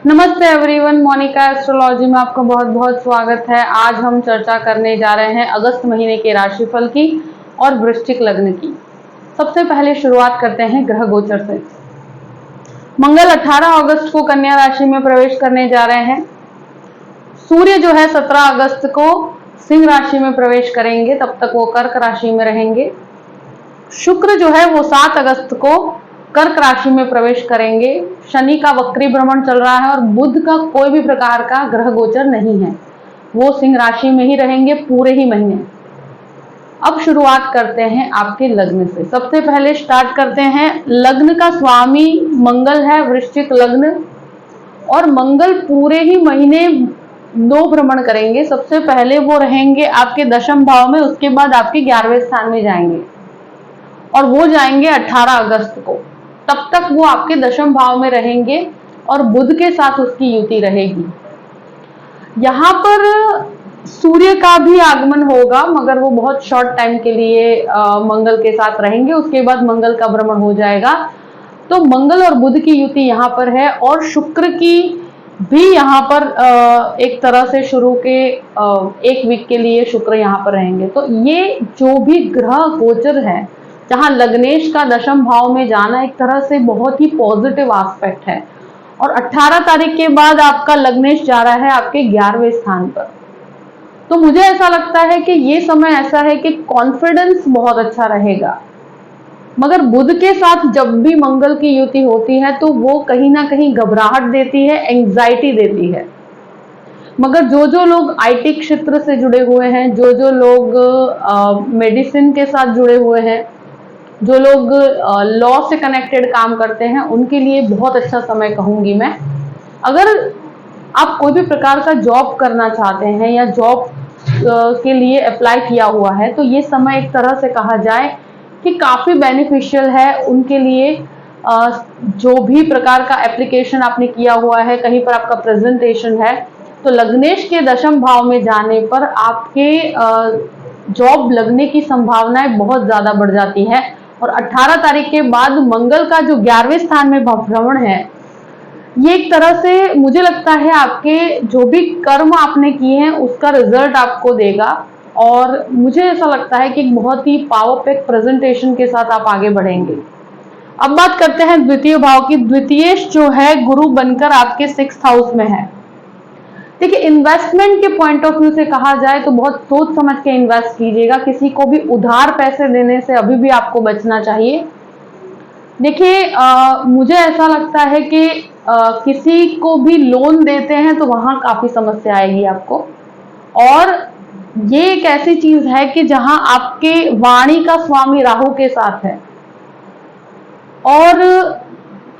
नमस्ते everyone, Monika astrology में आपका बहुत बहुत स्वागत है। आज हम चर्चा करने जा रहे हैं अगस्त महीने के राशिफल की और वृश्चिक लग्न की। सबसे पहले शुरुआत करते हैं ग्रह गोचर से। मंगल 18 अगस्त को कन्या राशि में प्रवेश करने जा रहे हैं। सूर्य जो है 17 अगस्त को सिंह राशि में प्रवेश करेंगे, तब तक वो कर्क राशि में रहेंगे। शुक्र जो है वो 7 अगस्त को कर्क राशि में प्रवेश करेंगे। शनि का वक्री भ्रमण चल रहा है और बुध का कोई भी प्रकार का ग्रह गोचर नहीं है, वो सिंह राशि में ही रहेंगे पूरे ही महीने। अब शुरुआत करते हैं आपके लग्न से। सबसे पहले स्टार्ट करते हैं, लग्न का स्वामी मंगल है, वृश्चिक लग्न, और मंगल पूरे ही महीने 2 भ्रमण करेंगे। सबसे पहले वो रहेंगे आपके दशम भाव में, उसके बाद आपके 11वें स्थान में जाएंगे और वो जाएंगे 18 अगस्त को। तब तक वो आपके दशम भाव में रहेंगे और बुध के साथ उसकी युति रहेगी। यहाँ पर सूर्य का भी आगमन होगा, मगर वो बहुत शॉर्ट टाइम के लिए मंगल के साथ रहेंगे, उसके बाद मंगल का भ्रमण हो जाएगा। तो मंगल और बुध की युति यहाँ पर है और शुक्र की भी यहाँ पर एक तरह से शुरू के 1 वीक के लिए शुक्र यहाँ पर रहेंगे। तो ये जो भी ग्रह गोचर है, जहां लग्नेश का दशम भाव में जाना एक तरह से बहुत ही पॉजिटिव एस्पेक्ट है, और 18 तारीख के बाद आपका लग्नेश जा रहा है आपके 11वें स्थान पर। तो मुझे ऐसा लगता है कि ये समय ऐसा है कि कॉन्फिडेंस बहुत अच्छा रहेगा। मगर बुध के साथ जब भी मंगल की युति होती है तो वो कहीं ना कहीं घबराहट देती है, एंग्जाइटी देती है। मगर जो लोग आईटी क्षेत्र से जुड़े हुए हैं, जो लोग मेडिसिन के साथ जुड़े हुए हैं, जो लोग लॉ से कनेक्टेड काम करते हैं, उनके लिए बहुत अच्छा समय कहूंगी मैं। अगर आप कोई भी प्रकार का जॉब करना चाहते हैं या जॉब के लिए अप्लाई किया हुआ है, तो ये समय एक तरह से कहा जाए कि काफी बेनिफिशियल है उनके लिए। जो भी प्रकार का एप्लीकेशन आपने किया हुआ है, कहीं पर आपका प्रेजेंटेशन है, तो लग्नेश के दशम भाव में जाने पर आपके जॉब लगने की संभावनाएं बहुत ज्यादा बढ़ जाती है। और 18 तारीख के बाद मंगल का जो 11वें स्थान में भ्रमण है, ये एक तरह से मुझे लगता है आपके जो भी कर्म आपने किए हैं उसका रिजल्ट आपको देगा। और मुझे ऐसा लगता है कि बहुत ही पावर पैक प्रेजेंटेशन के साथ आप आगे बढ़ेंगे। अब बात करते हैं द्वितीय भाव की। द्वितीय जो है गुरु बनकर आपके 6th हाउस में है। देखिए, इन्वेस्टमेंट के पॉइंट ऑफ व्यू से कहा जाए तो बहुत सोच समझ के इन्वेस्ट कीजिएगा। किसी को भी उधार पैसे देने से अभी भी आपको बचना चाहिए। देखिए, मुझे ऐसा लगता है कि किसी को भी लोन देते हैं तो वहां काफी समस्या आएगी आपको। और ये एक ऐसी चीज है कि जहां आपके वाणी का स्वामी राहु के साथ है, और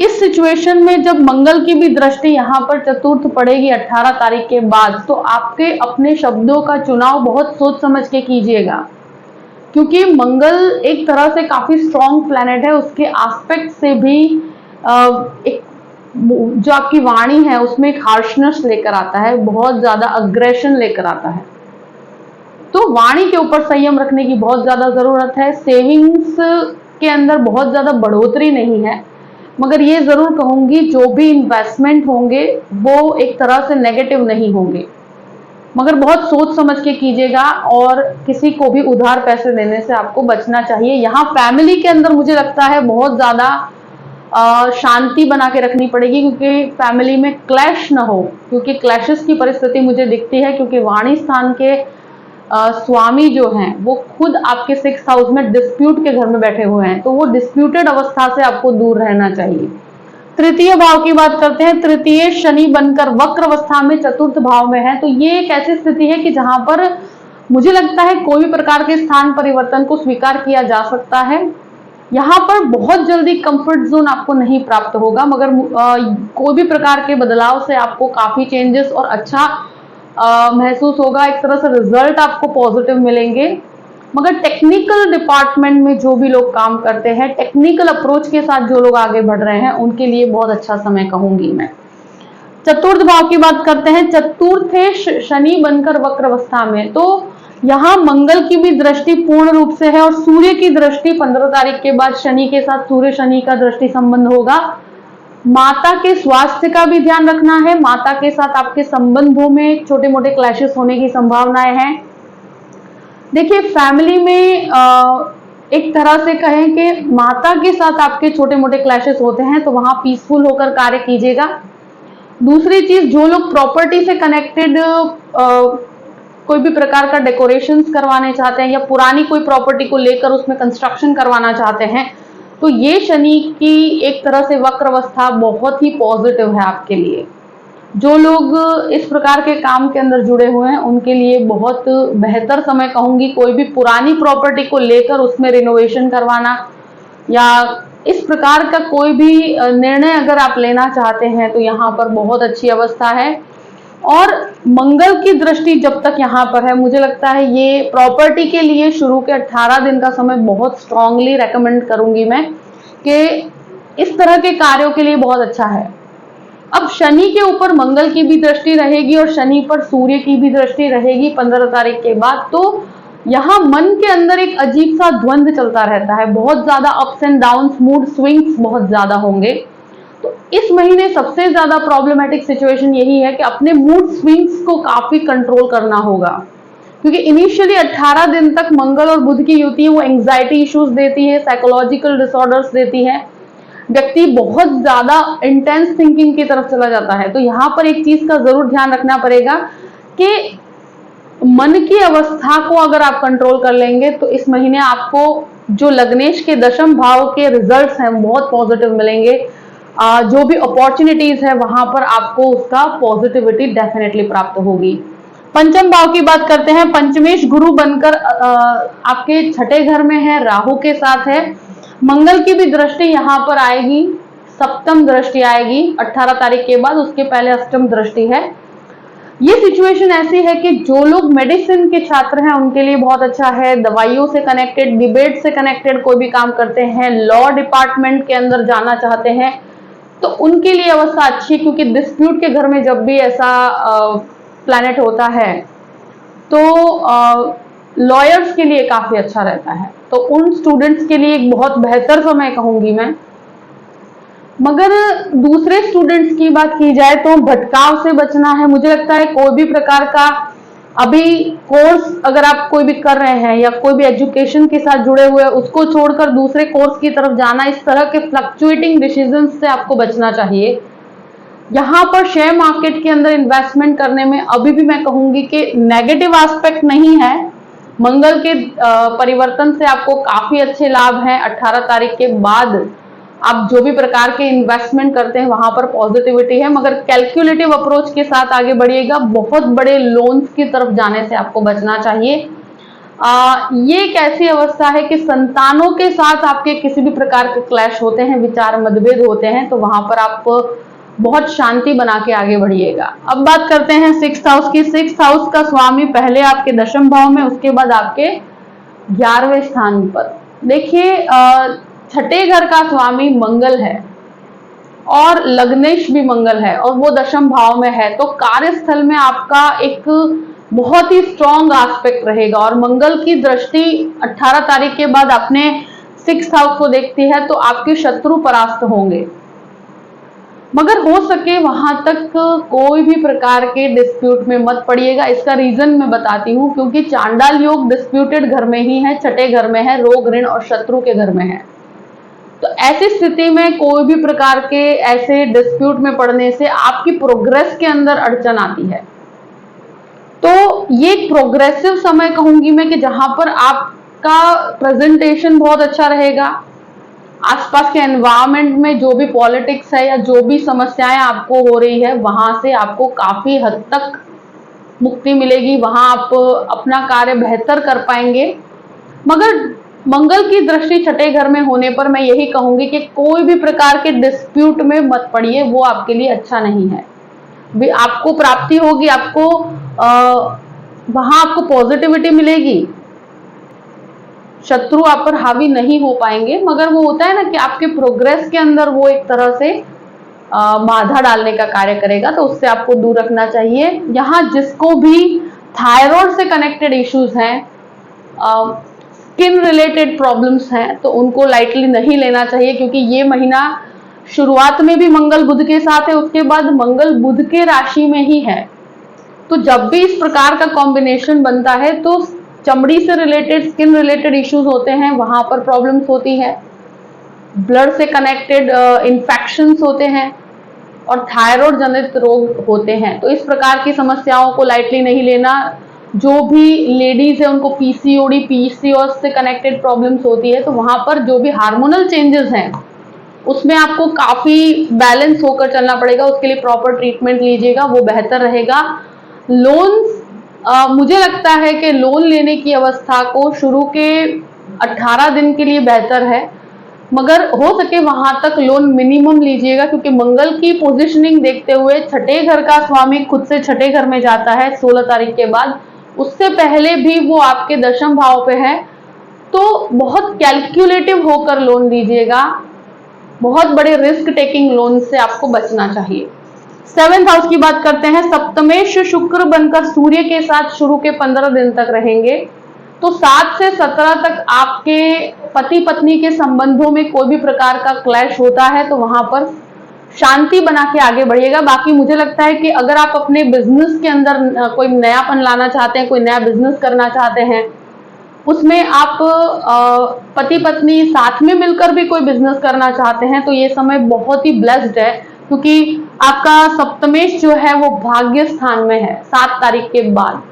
इस सिचुएशन में जब मंगल की भी दृष्टि यहाँ पर चतुर्थ पड़ेगी 18 तारीख के बाद, तो आपके अपने शब्दों का चुनाव बहुत सोच समझ के कीजिएगा, क्योंकि मंगल एक तरह से काफी स्ट्रॉन्ग प्लैनेट है। उसके एस्पेक्ट से भी एक जो आपकी वाणी है उसमें एक हार्शनेस लेकर आता है, बहुत ज्यादा अग्रेशन लेकर आता है। तो वाणी के ऊपर संयम रखने की बहुत ज्यादा जरूरत है। सेविंग्स के अंदर बहुत ज्यादा बढ़ोतरी नहीं है, मगर ये जरूर कहूंगी जो भी इन्वेस्टमेंट होंगे वो एक तरह से नेगेटिव नहीं होंगे, मगर बहुत सोच समझ के कीजिएगा। और किसी को भी उधार पैसे देने से आपको बचना चाहिए। यहाँ फैमिली के अंदर मुझे लगता है बहुत ज्यादा शांति बना के रखनी पड़ेगी, क्योंकि फैमिली में क्लैश ना हो, क्योंकि क्लैशेस की परिस्थिति मुझे दिखती है, क्योंकि वाणी स्थान के स्वामी जो हैं वो खुद आपके 6th हाउस में डिस्प्यूट के घर में बैठे हुए हैं। तो वो डिस्प्यूटेड अवस्था से आपको दूर रहना चाहिए। तृतीय भाव की बात करते हैं। तृतीय शनि बनकर वक्र अवस्था में 4th भाव में है। तो ये एक ऐसी स्थिति है कि जहां पर मुझे लगता है कोई भी प्रकार के स्थान परिवर्तन को स्वीकार किया जा सकता है। यहाँ पर बहुत जल्दी कंफर्ट जोन आपको नहीं प्राप्त होगा, मगर कोई भी प्रकार के बदलाव से आपको काफी चेंजेस और अच्छा महसूस होगा। एक तरह से रिजल्ट आपको पॉजिटिव मिलेंगे। मगर टेक्निकल डिपार्टमेंट में जो भी लोग काम करते हैं, टेक्निकल अप्रोच के साथ जो लोग आगे बढ़ रहे हैं, उनके लिए बहुत अच्छा समय कहूंगी मैं। 4th भाव की बात करते हैं। चतुर्थ है शनि बनकर वक्र अवस्था में, तो यहाँ मंगल की भी दृष्टि पूर्ण रूप से है और सूर्य की दृष्टि 15 तारीख के बाद शनि के साथ सूर्य शनि का दृष्टि संबंध होगा। माता के स्वास्थ्य का भी ध्यान रखना है। माता के साथ आपके संबंधों में छोटे मोटे क्लैशेस होने की संभावनाएं हैं। देखिए, फैमिली में एक तरह से कहें कि माता के साथ आपके छोटे मोटे क्लैशेस होते हैं, तो वहां पीसफुल होकर कार्य कीजिएगा। दूसरी चीज, जो लोग प्रॉपर्टी से कनेक्टेड कोई भी प्रकार का डेकोरेशंस करवाने चाहते हैं या पुरानी कोई प्रॉपर्टी को लेकर उसमें कंस्ट्रक्शन करवाना चाहते हैं, तो ये शनि की एक तरह से वक्र अवस्था बहुत ही पॉजिटिव है आपके लिए। जो लोग इस प्रकार के काम के अंदर जुड़े हुए हैं उनके लिए बहुत बेहतर समय कहूंगी। कोई भी पुरानी प्रॉपर्टी को लेकर उसमें रिनोवेशन करवाना या इस प्रकार का कोई भी निर्णय अगर आप लेना चाहते हैं तो यहाँ पर बहुत अच्छी अवस्था है। और मंगल की दृष्टि जब तक यहाँ पर है, मुझे लगता है ये प्रॉपर्टी के लिए शुरू के 18 दिन का समय बहुत स्ट्रांगली रेकमेंड करूंगी मैं कि इस तरह के कार्यों के लिए बहुत अच्छा है। अब शनि के ऊपर मंगल की भी दृष्टि रहेगी और शनि पर सूर्य की भी दृष्टि रहेगी 15 तारीख के बाद, तो यहाँ मन के अंदर एक अजीब सा द्वंद चलता रहता है। बहुत ज्यादा ups and downs, mood swings बहुत ज्यादा होंगे। तो इस महीने सबसे ज्यादा प्रॉब्लमेटिक सिचुएशन यही है कि अपने मूड स्विंग्स को काफी कंट्रोल करना होगा, क्योंकि इनिशियली 18 दिन तक मंगल और बुध की युति वो एंग्जाइटी इश्यूज देती है, साइकोलॉजिकल डिसऑर्डर्स देती है, व्यक्ति बहुत ज्यादा इंटेंस थिंकिंग की तरफ चला जाता है। तो यहाँ पर एक चीज का जरूर ध्यान रखना पड़ेगा कि मन की अवस्था को अगर आप कंट्रोल कर लेंगे तो इस महीने आपको जो लग्नेश के दशम भाव के रिजल्ट्स हैं बहुत पॉजिटिव मिलेंगे। जो भी अपॉर्चुनिटीज है वहां पर आपको उसका पॉजिटिविटी डेफिनेटली प्राप्त होगी। पंचम भाव की बात करते हैं। पंचमेश गुरु बनकर आपके छठे घर में है, राहु के साथ है। मंगल की भी दृष्टि यहाँ पर आएगी, सप्तम दृष्टि आएगी 18 तारीख के बाद, उसके पहले अष्टम दृष्टि है। ये सिचुएशन ऐसी है कि जो लोग मेडिसिन के छात्र हैं उनके लिए बहुत अच्छा है। दवाइयों से कनेक्टेड, डिबेट से कनेक्टेड कोई भी काम करते हैं, लॉ डिपार्टमेंट के अंदर जाना चाहते हैं, तो उनके लिए अवस्था अच्छी है, क्योंकि डिस्प्यूट के घर में जब भी ऐसा प्लैनेट होता है तो लॉयर्स के लिए काफी अच्छा रहता है। तो उन स्टूडेंट्स के लिए एक बहुत बेहतर समय कहूंगी मैं। मगर दूसरे स्टूडेंट्स की बात की जाए तो भटकाव से बचना है। मुझे लगता है कोई भी प्रकार का अभी कोर्स अगर आप कोई भी कर रहे हैं या कोई भी एजुकेशन के साथ जुड़े हुए हैं, उसको छोड़कर दूसरे कोर्स की तरफ जाना, इस तरह के फ्लक्चुएटिंग डिसीजंस से आपको बचना चाहिए। यहाँ पर शेयर मार्केट के अंदर इन्वेस्टमेंट करने में अभी भी मैं कहूंगी कि नेगेटिव एस्पेक्ट नहीं है। मंगल के परिवर्तन से आपको काफी अच्छे लाभ हैं। 18 तारीख के बाद आप जो भी प्रकार के इन्वेस्टमेंट करते हैं वहां पर पॉजिटिविटी है, मगर कैलकुलेटिव अप्रोच के साथ आगे बढ़िएगा। बहुत बड़े लोन्स की तरफ जाने से आपको बचना चाहिए। ये एक ऐसी अवस्था है कि संतानों के साथ आपके किसी भी प्रकार के क्लैश होते हैं, विचार मतभेद होते हैं, तो वहां पर आप बहुत शांति बना के आगे बढ़िएगा। अब बात करते हैं 6th हाउस की। 6th हाउस का स्वामी पहले आपके दशम भाव में, उसके बाद आपके 11वें स्थान पर। देखिए, छठे घर का स्वामी मंगल है और लग्नेश भी मंगल है और वो दशम भाव में है, तो कार्यस्थल में आपका एक बहुत ही स्ट्रॉन्ग एस्पेक्ट रहेगा। और मंगल की दृष्टि 18 तारीख के बाद अपने 6th हाउस को देखती है, तो आपके शत्रु परास्त होंगे। मगर हो सके वहां तक कोई भी प्रकार के डिस्प्यूट में मत पड़िएगा। इसका रीजन मैं बताती हूँ, क्योंकि चांडाल योग डिस्प्यूटेड घर में ही है, छठे घर में है, रोग ऋण और शत्रु के घर में है। तो ऐसी स्थिति में कोई भी प्रकार के ऐसे डिस्प्यूट में पड़ने से आपकी प्रोग्रेस के अंदर अड़चन आती है। तो ये प्रोग्रेसिव समय कहूंगी मैं कि जहां पर आपका प्रेजेंटेशन बहुत अच्छा रहेगा। आसपास के एनवायरनमेंट में जो भी पॉलिटिक्स है या जो भी समस्याएं आपको हो रही है, वहां से आपको काफी हद तक मुक्ति मिलेगी। वहां आप अपना कार्य बेहतर कर पाएंगे। मगर मंगल की दृष्टि छठे घर में होने पर मैं यही कहूंगी कि कोई भी प्रकार के डिस्प्यूट में मत पड़िए, वो आपके लिए अच्छा नहीं है। भी आपको प्राप्ति होगी, आपको वहां आपको पॉजिटिविटी मिलेगी, शत्रु आप पर हावी नहीं हो पाएंगे। मगर वो होता है ना कि आपके प्रोग्रेस के अंदर वो एक तरह से बाधा डालने का कार्य करेगा, तो उससे आपको दूर रखना चाहिए। यहाँ जिसको भी थायराइड से कनेक्टेड इश्यूज हैं, स्किन रिलेटेड प्रॉब्लम्स हैं, तो उनको लाइटली नहीं लेना चाहिए, क्योंकि ये महीना शुरुआत में भी मंगल बुध के साथ है, उसके बाद मंगल बुध के राशि में ही है। तो जब भी इस प्रकार का कॉम्बिनेशन बनता है तो चमड़ी से रिलेटेड, स्किन रिलेटेड इश्यूज होते हैं, वहां पर प्रॉब्लम्स होती है, ब्लड से कनेक्टेड इन्फेक्शंस होते हैं और थायराइड जनित रोग होते हैं। तो इस प्रकार की समस्याओं को लाइटली नहीं लेना। जो भी लेडीज है उनको पीसीओडी, पीसीओएस से कनेक्टेड प्रॉब्लम्स होती है, तो वहां पर जो भी हार्मोनल चेंजेस हैं उसमें आपको काफी बैलेंस होकर चलना पड़ेगा। उसके लिए प्रॉपर ट्रीटमेंट लीजिएगा, वो बेहतर रहेगा। लोन्स, मुझे लगता है कि लोन लेने की अवस्था को शुरू के 18 दिन के लिए बेहतर है, मगर हो सके वहां तक लोन मिनिमम लीजिएगा, क्योंकि मंगल की पोजीशनिंग देखते हुए छठे घर का स्वामी खुद से छठे घर में जाता है 16 तारीख के बाद। उससे पहले भी वो आपके दशम भाव पे है, तो बहुत कैलकुलेटिव होकर लोन लीजिएगा। बहुत बड़े रिस्क टेकिंग लोन से आपको बचना चाहिए। 7th हाउस की बात करते हैं। सप्तमेश शुक्र बनकर सूर्य के साथ शुरू के 15 दिन तक रहेंगे, तो 7 से 17 तक आपके पति पत्नी के संबंधों में कोई भी प्रकार का क्लैश होता है तो वहां पर शांति बना के आगे बढ़िएगा। बाकी मुझे लगता है कि अगर आप अपने बिजनेस के अंदर कोई नयापन लाना चाहते हैं, कोई नया बिजनेस करना चाहते हैं, उसमें आप पति पत्नी साथ में मिलकर भी कोई बिजनेस करना चाहते हैं, तो ये समय बहुत ही ब्लेस्ड है, क्योंकि आपका सप्तमेश जो है वो भाग्य स्थान में है 7 तारीख के बाद।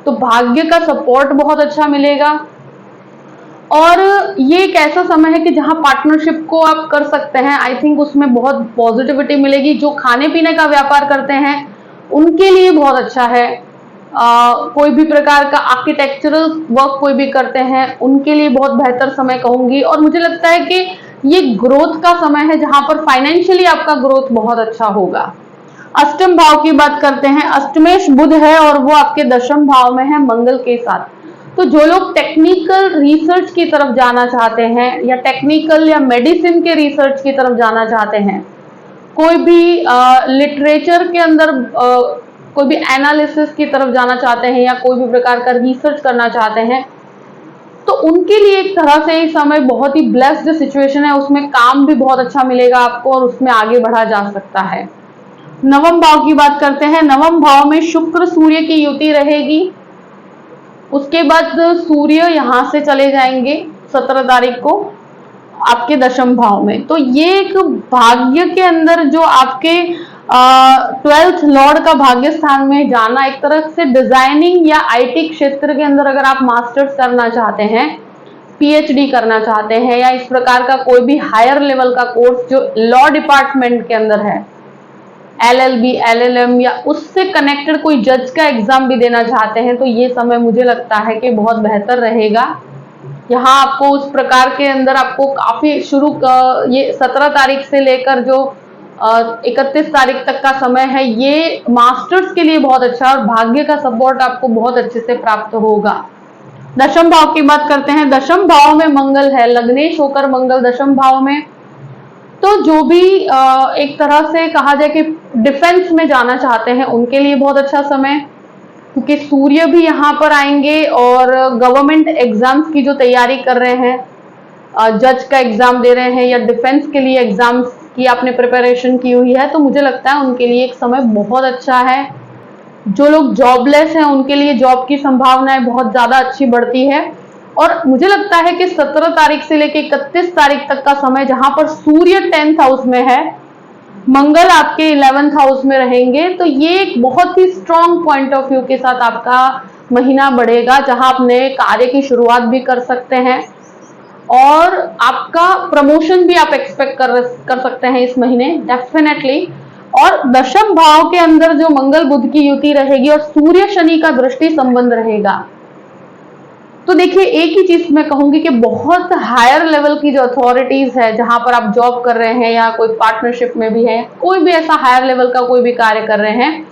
तो भाग्य का सपोर्ट बहुत अच्छा मिलेगा और ये एक ऐसा समय है कि जहां पार्टनरशिप को आप कर सकते हैं। आई थिंक उसमें बहुत पॉजिटिविटी मिलेगी। जो खाने पीने का व्यापार करते हैं उनके लिए बहुत अच्छा है। कोई भी प्रकार का आर्किटेक्चरल वर्क कोई भी करते हैं उनके लिए बहुत बेहतर समय कहूंगी। और मुझे लगता है कि ये ग्रोथ का समय है, जहां पर फाइनेंशियली आपका ग्रोथ बहुत अच्छा होगा। अष्टम भाव की बात करते हैं। अष्टमेश बुध है और वो आपके दशम भाव में है मंगल के साथ। तो जो लोग टेक्निकल रिसर्च की तरफ जाना चाहते हैं या टेक्निकल या मेडिसिन के रिसर्च की तरफ जाना चाहते हैं, कोई भी लिटरेचर के अंदर कोई भी एनालिसिस की तरफ जाना चाहते हैं या कोई भी प्रकार का रिसर्च करना चाहते हैं, तो उनके लिए एक तरह से ये समय बहुत ही ब्लेस्ड सिचुएशन है। उसमें काम भी बहुत अच्छा मिलेगा आपको और उसमें आगे बढ़ा जा सकता है। नवम भाव की बात करते हैं। नवम भाव में शुक्र सूर्य की युति रहेगी। उसके बाद सूर्य यहां से चले जाएंगे 17 तारीख को आपके दशम भाव में। तो ये एक भाग्य के अंदर जो आपके 12th लॉर्ड का भाग्य स्थान में जाना, एक तरह से डिजाइनिंग या आईटी क्षेत्र के अंदर अगर आप मास्टर्स करना चाहते हैं, पीएचडी करना चाहते हैं या इस प्रकार का कोई भी हायर लेवल का कोर्स जो लॉ डिपार्टमेंट के अंदर है, एलएलबी, एलएलएम या उससे कनेक्टेड कोई जज का एग्जाम भी देना चाहते हैं, तो ये समय मुझे लगता है कि बहुत बेहतर रहेगा। यहाँ आपको उस प्रकार के अंदर आपको काफी ये 17 तारीख से लेकर जो 31 तारीख तक का समय है, ये मास्टर्स के लिए बहुत अच्छा और भाग्य का सपोर्ट आपको बहुत अच्छे से प्राप्त होगा। दशम भाव की बात करते हैं। दशम भाव में मंगल है, लग्नेश होकर मंगल दशम भाव में। तो जो भी एक तरह से कहा जाए कि डिफेंस में जाना चाहते हैं उनके लिए बहुत अच्छा समय, क्योंकि सूर्य भी यहाँ पर आएंगे और गवर्नमेंट एग्जाम्स की जो तैयारी कर रहे हैं, जज का एग्जाम दे रहे हैं या डिफेंस के लिए एग्जाम्स की आपने प्रिपरेशन की हुई है, तो मुझे लगता है उनके लिए एक समय बहुत अच्छा है। जो लोग जॉबलेस हैं उनके लिए जॉब की संभावनाएं बहुत ज्यादा अच्छी बढ़ती है। और मुझे लगता है कि 17 तारीख से लेकर 31 तारीख तक का समय, जहां पर सूर्य 10th हाउस में है, मंगल आपके 11th हाउस में रहेंगे, तो ये एक बहुत ही स्ट्रॉन्ग पॉइंट ऑफ व्यू के साथ आपका महीना बढ़ेगा, जहां आप नए कार्य की शुरुआत भी कर सकते हैं और आपका प्रमोशन भी आप एक्सपेक्ट कर सकते हैं इस महीने डेफिनेटली। और दशम भाव के अंदर जो मंगल बुध की युति रहेगी और सूर्य शनि का दृष्टि संबंध रहेगा, तो देखिए एक ही चीज मैं कहूंगी कि बहुत हायर लेवल की जो अथॉरिटीज है, जहां पर आप जॉब कर रहे हैं या कोई पार्टनरशिप में भी है, कोई भी ऐसा हायर लेवल का कोई भी कार्य कर रहे हैं,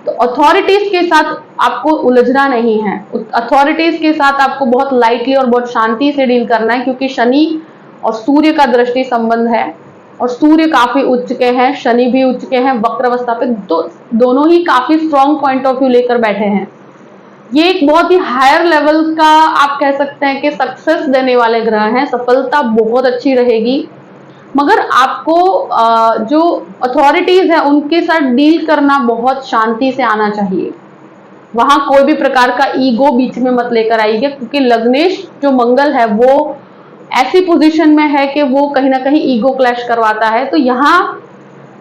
तो अथॉरिटीज के साथ आपको उलझना नहीं है। अथॉरिटीज के साथ आपको बहुत लाइटली और बहुत शांति से डील करना है, क्योंकि शनि और सूर्य का दृष्टि संबंध है और सूर्य काफी उच्च के हैं, शनि भी उच्च के हैं वक्र अवस्था पे, तो दोनों ही काफी स्ट्रॉन्ग पॉइंट ऑफ व्यू लेकर बैठे हैं। ये एक बहुत ही हायर लेवल का आप कह सकते हैं कि सक्सेस देने वाले ग्रह हैं। सफलता बहुत अच्छी रहेगी। मगर आपको जो अथॉरिटीज है उनके साथ डील करना बहुत शांति से आना चाहिए। वहां कोई भी प्रकार का ईगो बीच में मत लेकर आइए, क्योंकि लग्नेश जो मंगल है वो ऐसी पोजीशन में है कि वो कहीं ना कहीं ईगो क्लैश करवाता है। तो यहाँ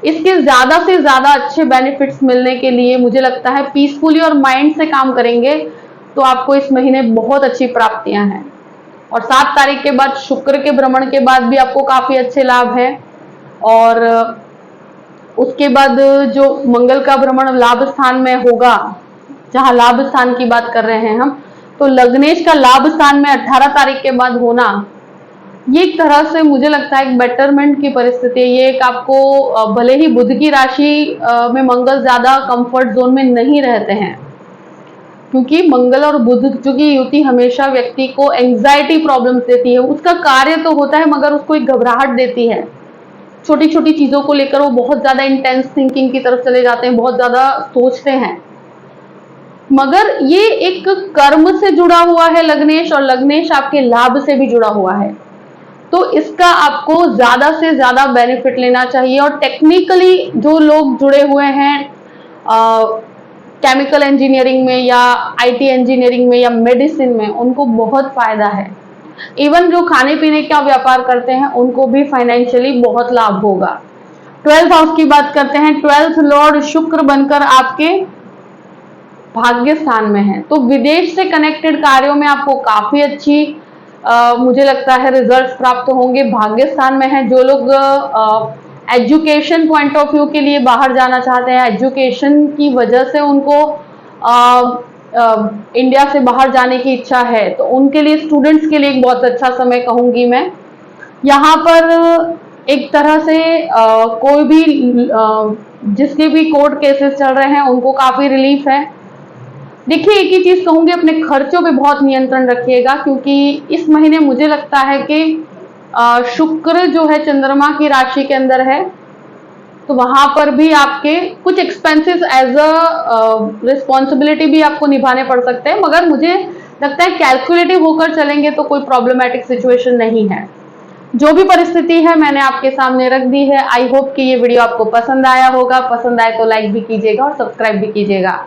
इसके ज्यादा से ज्यादा अच्छे बेनिफिट्स मिलने के लिए मुझे लगता है पीसफुली और माइंड से काम करेंगे तो आपको इस महीने बहुत अच्छी प्राप्तियां हैं। और 7 तारीख के बाद शुक्र के भ्रमण के बाद भी आपको काफी अच्छे लाभ है। और उसके बाद जो मंगल का भ्रमण लाभ स्थान में होगा, जहां लाभ स्थान की बात कर रहे हैं हम, तो लग्नेश का लाभ स्थान में 18 तारीख के बाद होना, ये एक तरह से मुझे लगता है एक बेटरमेंट की परिस्थिति है। ये एक आपको भले ही बुध की राशि में मंगल ज्यादा कंफर्ट जोन में नहीं रहते हैं, क्योंकि मंगल और बुध जो की युति हमेशा व्यक्ति को एंजाइटी प्रॉब्लम्स देती है। उसका कार्य तो होता है मगर उसको एक घबराहट देती है। छोटी छोटी चीजों को लेकर वो बहुत ज्यादा इंटेंस थिंकिंग की तरफ चले जाते हैं, बहुत ज्यादा सोचते हैं। मगर ये एक कर्म से जुड़ा हुआ है लग्नेश, और लग्नेश आपके लाभ से भी जुड़ा हुआ है। तो इसका आपको ज्यादा से ज्यादा बेनिफिट लेना चाहिए। और टेक्निकली जो लोग जुड़े हुए हैं केमिकल इंजीनियरिंग में या आईटी इंजीनियरिंग में या मेडिसिन में, उनको बहुत फायदा है। इवन जो खाने पीने का व्यापार करते हैं उनको भी फाइनेंशियली बहुत लाभ होगा। 12th हाउस की बात करते हैं। 12th लॉर्ड शुक्र बनकर आपके भाग्य स्थान में है, तो विदेश से कनेक्टेड कार्यों में आपको काफी अच्छी मुझे लगता है रिजल्ट्स प्राप्त होंगे। भाग्य स्थान में है। जो लोग एजुकेशन पॉइंट ऑफ व्यू के लिए बाहर जाना चाहते हैं, एजुकेशन की वजह से उनको इंडिया से बाहर जाने की इच्छा है, तो उनके लिए, स्टूडेंट्स के लिए एक बहुत अच्छा समय कहूंगी मैं। यहाँ पर एक तरह से कोई भी जिसके भी कोर्ट केसेस चल रहे हैं उनको काफी रिलीफ है। देखिए, एक ही चीज कहूंगी, अपने खर्चों पे बहुत नियंत्रण रखिएगा, क्योंकि इस महीने मुझे लगता है कि शुक्र जो है चंद्रमा की राशि के अंदर है, तो वहां पर भी आपके कुछ एक्सपेंसेस एज अ रिस्पॉन्सिबिलिटी भी आपको निभाने पड़ सकते हैं। मगर मुझे लगता है कैलकुलेटिव होकर चलेंगे तो कोई प्रॉब्लमेटिक सिचुएशन नहीं है। जो भी परिस्थिति है मैंने आपके सामने रख दी है। आई होप कि ये वीडियो आपको पसंद आया होगा। पसंद आए तो लाइक भी कीजिएगा और सब्सक्राइब भी कीजिएगा।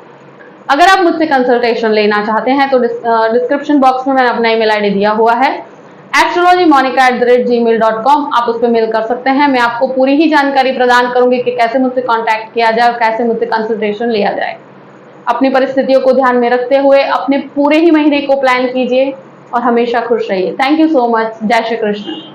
अगर आप मुझसे कंसल्टेशन लेना चाहते हैं तो डिस्क्रिप्शन बॉक्स में मैंने अपना ईमेल आईडी दिया हुआ है, astrologymonica@gmail.com। आप उस पर मेल कर सकते हैं। मैं आपको पूरी ही जानकारी प्रदान करूंगी कि कैसे मुझसे कांटेक्ट किया जाए और कैसे मुझसे कंसल्टेशन लिया जाए। अपनी परिस्थितियों को ध्यान में रखते हुए अपने पूरे ही महीने को प्लान कीजिए और हमेशा खुश रहिए। Thank you so much. जय श्री कृष्ण।